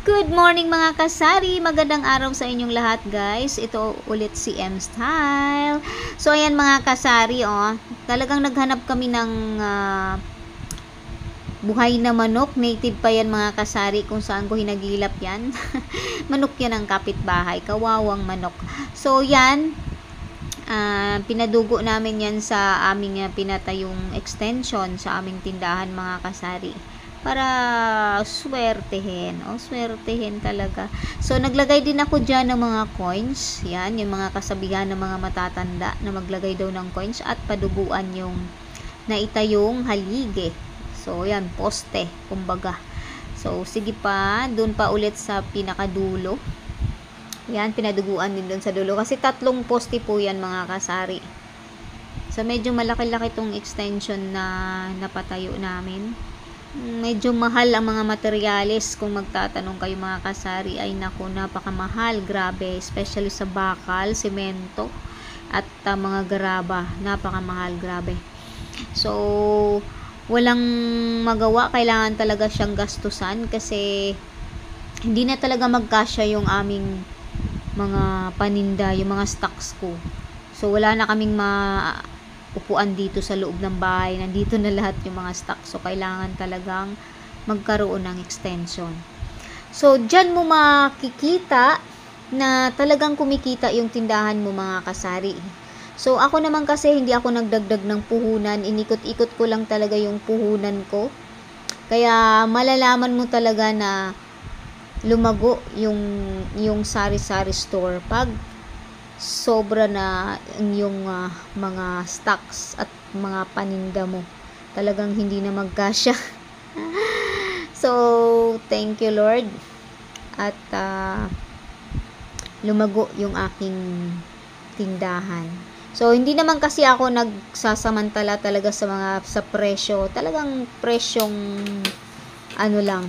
Good morning mga kasari! Magandang araw sa inyong lahat guys. Ito ulit si M Style. So ayan mga kasari, talagang naghanap kami ng buhay na manok. Native pa yan mga kasari, kung saan ko hinagilap yan. Manok yan ng kapitbahay, kawawang manok. So yan, pinadugo namin yan sa aming pinatayong extension sa aming tindahan mga kasari, para swertehin. Swertehin talaga. So naglagay din ako dyan ng mga coins. Yan, yung mga kasabihan ng mga matatanda na maglagay daw ng coins at paduguan yung naitayong halige. So yan, poste kumbaga. So sige pa, dun pa ulit sa pinakadulo. Yan, pinaduguan din dun sa dulo. Kasi 3 poste po yan mga kasari. So medyo malaki-laki tong extension na napatayo namin. Medyo mahal ang mga materyales. Kung magtatanong kayo mga kasari, ay naku, napakamahal, grabe, especially sa bakal, semento at mga garaba, napakamahal, grabe. So walang magawa, kailangan talaga siyang gastusan kasi hindi na talaga magkasya yung aming mga paninda, yung mga stocks ko. So wala na kaming upuan dito sa loob ng bahay. Nandito na lahat yung mga stock. So kailangan talagang magkaroon ng extension. So dyan mo makikita na talagang kumikita yung tindahan mo mga kasari. So ako naman kasi hindi ako nagdagdag ng puhunan. Inikot-ikot ko lang talaga yung puhunan ko. Kaya malalaman mo talaga na lumago yung sari-sari store pag sobra na yung mga stocks at mga paninda mo. Talagang hindi na magkasya. So thank you Lord, at lumago yung aking tindahan. So hindi naman kasi ako nagsasamantala talaga sa presyo. Talagang presyong ano lang,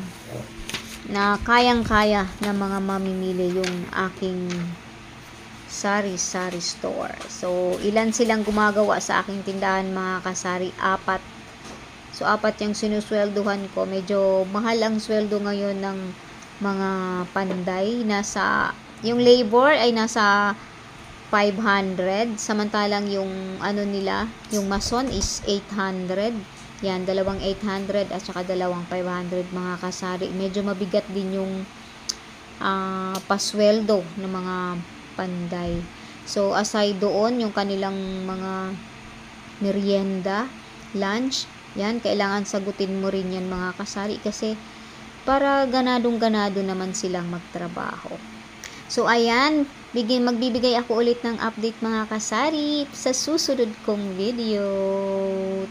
na kayang-kaya ng mga mamimili yung aking sari-sari store. So ilan silang gumagawa sa aking tindahan mga kasari? 4. So 4 yung sinuswelduhan ko. Medyo mahal ang sweldo ngayon ng mga panday. Yung labor ay nasa 500, samantalang yung nila, yung mason is 800. Yan, 2 800 at saka 2 500 mga kasari. Medyo mabigat din yung pasweldo ng mga panday. So aside doon, yung kanilang mga merienda, lunch, yan, kailangan sagutin mo rin yan mga kasari, kasi para ganadong-ganado naman silang magtrabaho. So ayan, magbibigay ako ulit ng update mga kasari sa susunod kong video.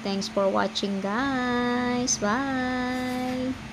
Thanks for watching guys. Bye!